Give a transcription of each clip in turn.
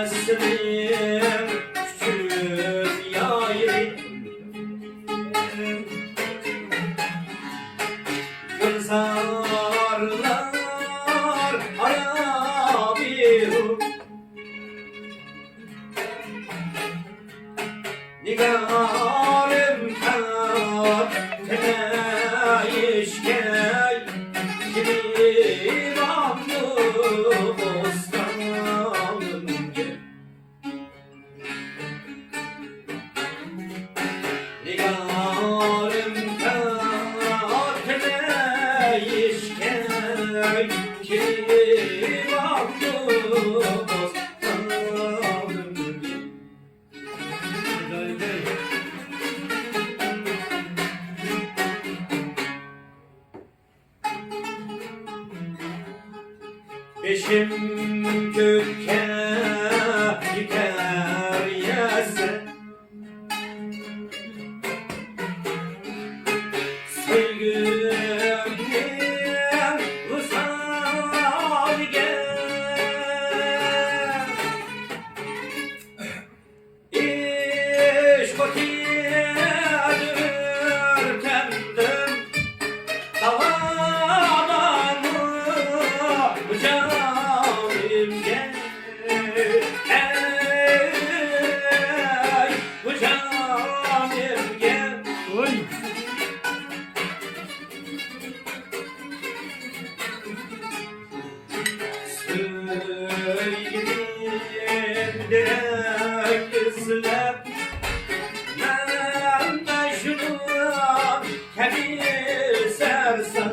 vəsliŋ küçük yayı Gülzarlar arabiru Nigarimgha Nigarimge Kiramlı bostanımge Nigarimgha Nigarimge Kiramlı bostanımge Beşim gökke gider yese Sevgimden uzak gel İş vakidir kendim Davamı Nigarimgha Nigarimgha Oy Söyledim direkt izlep Ben de şunu kendi sersem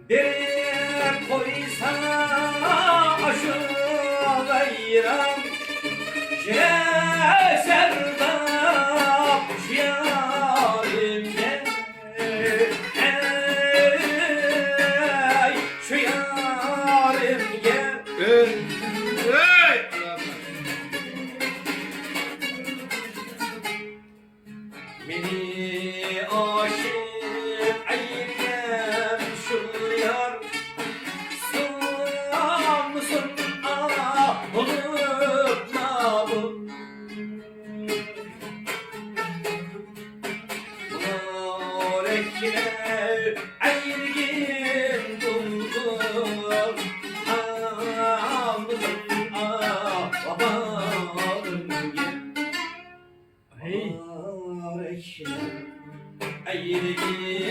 Beni koysa aşık ayıram Şehirde Şahimerdan Şu yarimge Beni aşık ayırgen şu yar Sunsun unutma bu Nurekine ayırgen buldum Hamdın babanın Nurekine ayırgen